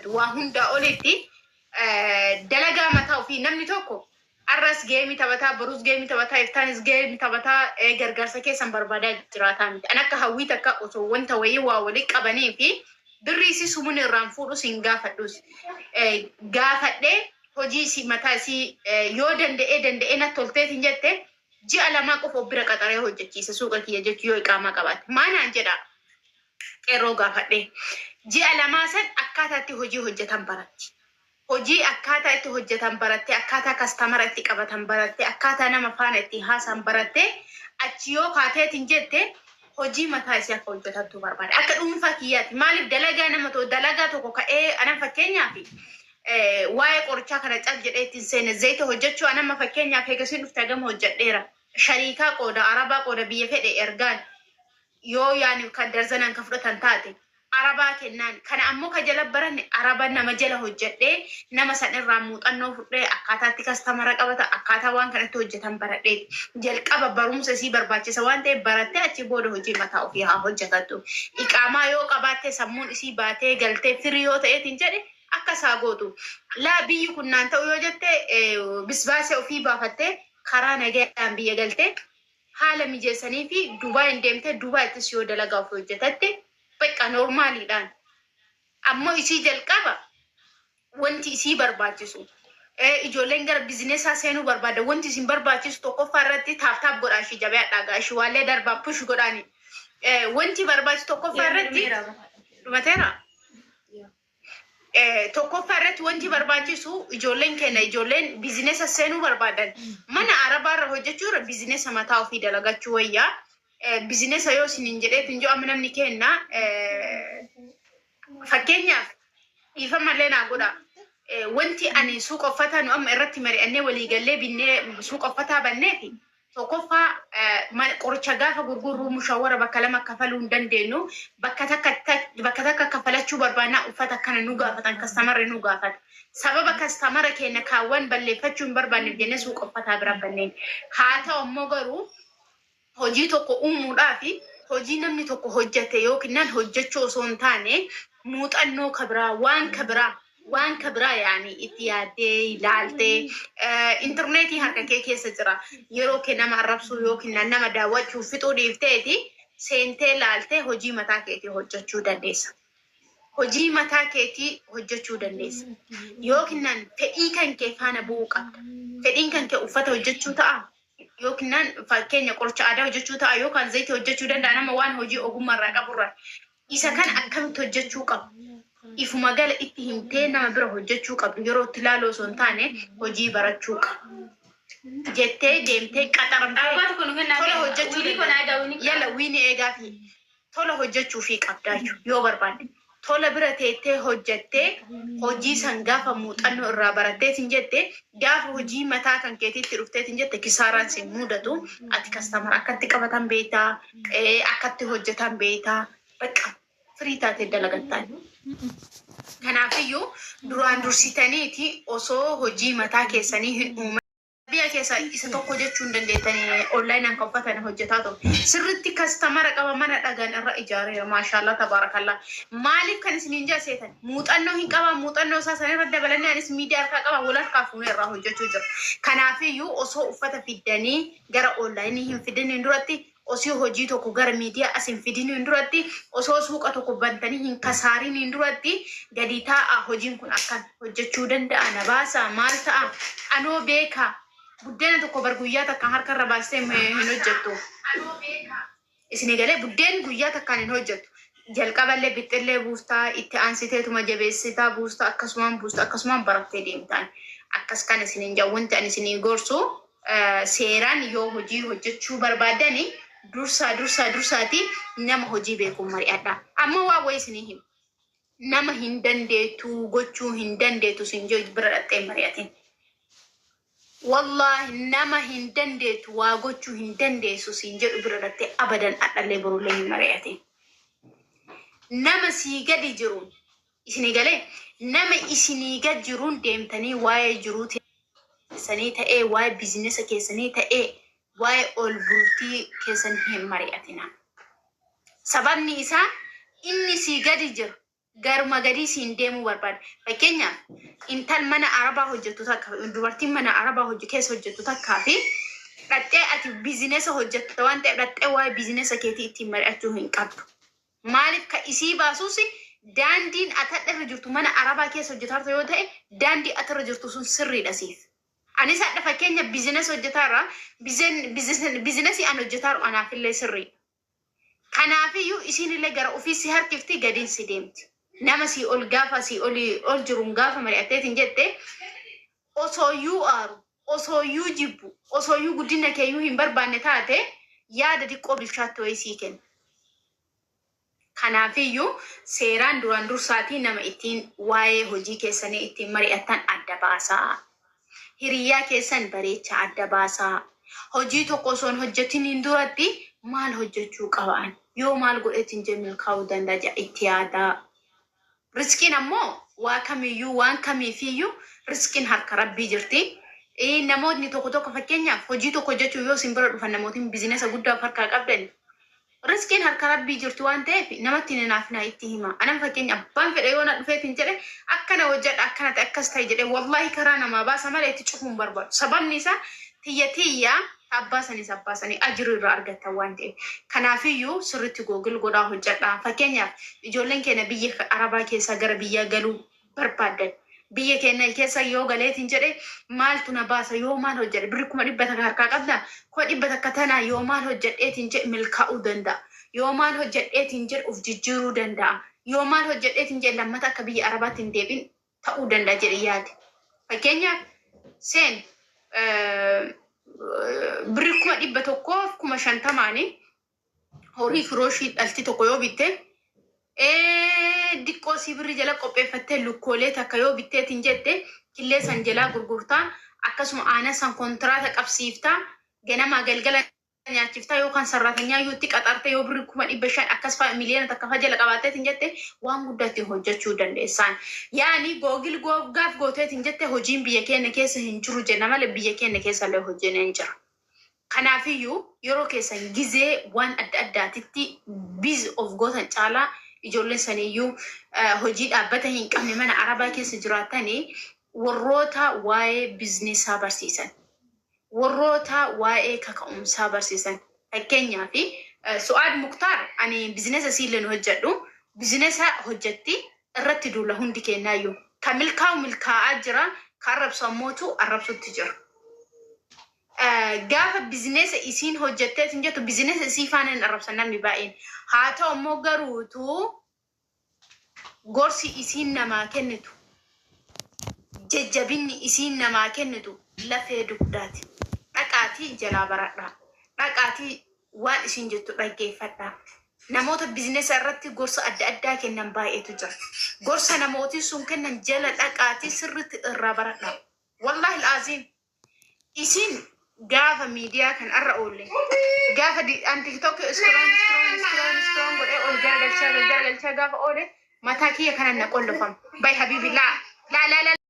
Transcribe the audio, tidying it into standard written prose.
وهندا أولتي دلقا متاو في نمني توكو الرس جيمي تبتا بروز جيمي تبتا إفتانس جيمي تبتا غرغرسا كيسان بربادا جراتان أنا كهوي تكا أوتو وانتا ويوا وليك أباني في دريسي سمون الرانفورو سنغافة دوس غافة دي هجي سي متا سي يو دنده إنا تولتي تنجته جي علما قفو برا قطاري هجتي سسوقا كي جت يو إقامة قبات ما نانجدا كيرو غافة دي جي علما سن أكاتاتي هجي هجتان براتي hojii akkaataa itti hojjetan baratte akkaataa customer itti qabatan baratte akkaataa nama faana itti haasan baratte achi yoo kaateetiin jette hojii mataa isii akka hojjetantu barbaada akka dhuunfaa kiyyaatti maaliif dalagaa nama dalagaa tokko ka'ee anan fakkeenyaaf waa'ee qorichaa kana cal jedhee ittiin seene zayita hojjechuu anama fakkeenyaaf eegasiin dhufte gama hojjedheera shariikaa qooda arabaa qooda biyya fedhe ergaan yoo yaani kan darzanan ka fudhatan taate arabaa kennan kana ammoo ka jala baranne araba nama jala hojjedhe nama san irraa muuxannoo fudhee akkaataatti kastamara qabata akkaataa waan kanatti hojjetan baradhe jalqaba barumsa isii barbaachisa waan ta'e baratte achi booda hojii mataa ofii haa hojjetattu iqaamaa yoo qabaatte sammuun isii baatee galtee firii yoo ta'eetiin jedhe akka isaa gootu laa biyyi kunnaan ta'u yoo jette bisbaasee ofii baafatte karaa nagaadhaan biyya galte haala mijeessanii fi Dubaay deemte Dubaayittis yoo dalagaa ofii hojjetatte بقى نورمالي دان أما يصير جلكابا وانتي يصير برباچسو إجولين غير بيزنس هسينو برباده وانتي يصير برباچسو توكو فرتي تاب غراشي جابي أتاعش والله دربا push غراني وانتي برباچ توكو فرتي رمتيرا توكو فرت وانتي برباچسو إجولين كنا إجولين بيزنس هسينو بربادن من عربا رهوجچو بيزنس ما تاو في دلغا شوية بيزنس أيوة سنجري تنجو أمنا منكينا فكينيا يفهم لنا قولا وانتي أني سوق أفتها نو أم إرتي مري أني ولي قال لي بني سوق أفتها بنيتي سوقفها ما قرشجافة غرغر مشاورة بكلامك كفلون دندينو بكتك كفلات شو بربانا وفتها كان نوجا فتن كاستمر نوجا فت سبب كاستمر كأنه كوان بلي فتشون بربان الدنيا سوق أفتها بربانين هاتا أمجرو hojii tokko uumuudhaafi hojii namni tokko hojjete yookiin hojjechuu osoo hin taane muuxannoo waan kabraa yaani itti yaadee ilaaltee interneetii harka kee keessa jira yeroo kee nama arrabsuu yookiin nama daawwachuu fixuu dhiifteeti seentee ilaaltee hojii mataa keetii hojjechuu dandeessa. Hojii mataa keetii hojjechuu dandeessa. Yookiin fedhii kan kee faana bu'uu qabda. Fedhiin kan kee uffata hojjechuu ta'a. Yookiin fakkeenya qoricha aadaa hojjechuu ta'a yookaan zayita hojjechuu danda'a nama waan hojii ogummaarraa qaburra isa kan akkamitti hojjechuu qabu ifuma gala itti himtee nama bira hojjechuu qabdu yeroo itti ilaaloo osoo hin taane hojii barachuu qabu jettee deemtee qaxaramtee tola hojjechuu yala wiini eegaa fi tola hojjechuu fi qabdaachu yoo barbaadde tola bira teettee hojjettee hojii san gaafa muuxannoo irraa baratteetiin jette gaafa hojii mataa kan keetiitti dhufteetiin jette kisaaraan sin mudatu ati kastamara akkatti qabatan beektaa akkatti hojjetan beektaa bakka firii taatee dalagattaa. Kanaafiyyuu duraan dursitaniiti osoo hojii mataa keessanii hin uumamin biyya keessa isa tokko jechuun dandeettanii online kan uffatan hojjetaa ta'u sirriitti kastamara qaba mana dhagaan irra ijaareera maashaallah tabarakallah maaliif kan isiniin jaaseetan muuxannoo hin qaba muuxannoo isaa san irra dabalanii anis miidiyaa harkaa qaba wal harkaa fuunee irraa hojjechuu jira kanaafiyyuu osoo uffata fiddanii gara online hin fidiniin duratti osoo hojii tokko gara miidiyaa as hin fidiniin duratti osoo suuqa tokko bantanii hin kasaariniin duratti gadi taa'a hojiin kun akkan hojjechuu danda'a na baasa maal ta'a anoo beeka buddeen tokko bar guyyaa takka harka irra baastee hin hojjettu. Isin egalee buddeen guyyaa takkaan hin hojjettu. Jalqaballee bixxillee buustaa itti aansiteetuma jabeessitaa buustaa akkasumaan barattee deemtaan. Akkas kan isiniin jawwanti ani isinii gorsu seeraan yoo hojii hojjechuu barbaadani dursaati nama hojii beekuun mari'adha. Amma waa wayi isinii himu. Nama hin dandeetu gochuu hin dandeetu sin bira dhattee mari'atin. والله نما هندندت واجوتشو هندندت سوسينجر برادتي أبدا أتلي برولين مرياتي نما سيجا دي جرون إسني قالي نما إسني جا جرون ديم تاني واي جروت سنيتا إيه واي بيزنس كيسنيتا إيه واي أولبولتي كيسن هم مرياتنا سبب نيسا إني سيجا دي جر garuma gadii siin deemuu barbaada. Fakkeenyaaf intal mana arabaa hojjettu takka dubartiin mana arabaa keessa hojjettu takkaa fi dhattee ati biizinesa hojjetta waan ta'eef dhattee waa'ee biizinesa keetii ittiin mari'achuu hin qabdu. Maaliif ka isii baasuus daandiin atadha jirtu mana arabaa keessa hojjetarta yoo ta'e daandii atarra jirtu sun sirriidha siif. Anis hadha fakkeenya biizinesa hojjetarra biizinesii an hojjetaru anaafillee sirriidha. Kanaafiyyuu isiinillee gara ofiisi harkifti gadiin si deemti. Nama si ol gaafa si ol jiruun gaafa mari'atteetiin jette osooyyuu aaru osooyyuu jibbu osooyyuu guddina keeyyuu hin barbaanne taate yaada diqqoo bilchaatti wayii sii kenna. Kanaafiyyuu seeraan duraan dursaatii nama ittiin waa'ee hojii keessanii ittiin mari'attan adda baasaa. Hiriyaa keessan bareecha adda baasaa. Hojii tokko osoon hojjetiniin duratti maal hojjechuu qabaan yoo maal godhetiin jennuu kaa'uu danda'a itti yaadaa. Riskiin ammoo waa kamiyyuu waan kamiifiyyuu riskiin harka rabbii jirti. Namoonni tokko fakkeenyaaf hojii tokko hojjechuu yoo isin bira dhufan namootiin biizinesa guddaa harkaa qabdan riskiin harka rabbii jirtu waan ta'eef namatti ninaaf naa itti hima. Anam fakkeenya abbaan fedhe yoo na dhufeetiin jedhe akkana hojjedha akkana ta'e akkas ta'e jedhe wallahi karaa namaa baasa malee itti cufuun barbaadu. Sababni isaa tiyya abbaasanis ajiruu irraa argattan waan ta'eef. Kanaafiyyuu sirriitti googil godhaa hojjedha. Fakkeenyaaf ijoolleen keenya biyya arabaa keessaa gara biyya galuu barbaadan. Biyya keenya keessa yoo galeetiin jedhe maaltu na baasa yoo maal hojjedhe birri 100 harkaa qabda 100 akka tanaa yoo maal hojjedheetiin jedhe milkaa'uu danda'a. Yoo maal hojjedheetiin jedhe of jijjiiruu danda'a. Yoo maal hojjedheetiin jedhe lammata akka biyya arabaatti hin deebiin ta'uu danda'a jedhe yaade. Fakkeenyaaf seen birri 150 horii firooshii dhalti tokko yoo bitte diqqoo si birri jala qopheeffattee lukkoolee takka yoo bitteetiin jette killee san jalaa gurgurtaa akkasuma aana san kontraata qabsiiftaa ganama galgala nyaachiftaa yookaan sarratanyaa yuutti qaxarte yoo birri 500 akkas fa'a miliyoona takka fa jala qabaatteetiin jette waan guddaatti hojjechuu dandeessaan. Yaani googil gaaf gooteetiin jette hojiin biyya keenya keessa hin jiru jenna malee biyya keenya keessa illee hojiin hin jira. Kanaafiyyuu yeroo keessan gizee waan adda addaatitti biz of gootan caalaa ijoolleen saniyyuu hojii dhaabbata hin qabne mana arabaa keessa jiraatanii warroota waa'ee biiznesaa barsiisan. Warroota waa'ee kaka'umsaa barsiisan. Fakkeenyaaf Su'aad Muktaar ani biizinesa siileen hojjedhu biizinesa hojjetti irratti duula hundi kennaayyuu. Kan milkaa'aa jira kan arrabsu ammootu arrabsutti jira. Gaafa biizinesa isiin hojjetteetiin jettu biizinesa isii faana hin arrabsan namni baay'een. Haa ta'u immoo garuutu gorsi isiin namaa kennitu jajjabinni isiin namaa kennitu lafee dugdaati. Dhaqaatii jalaa baradhaa. Dhaqaatii waan isiin jettu dhaggeeffadhaa. Namoota biizinesa irratti gorsa adda addaa kennan baay'eetu jira. Gorsa namootii sun kennan jala dhaqaatii sirriitti irraa baradhaa. Wallahi al'aaziim isiin gaafa miidiyaa kan arra oolle gaafa TikTok scroll godhee ol garagalchaa gaafa oole mataa kiyya kanan na qollofam. Bay habibi laa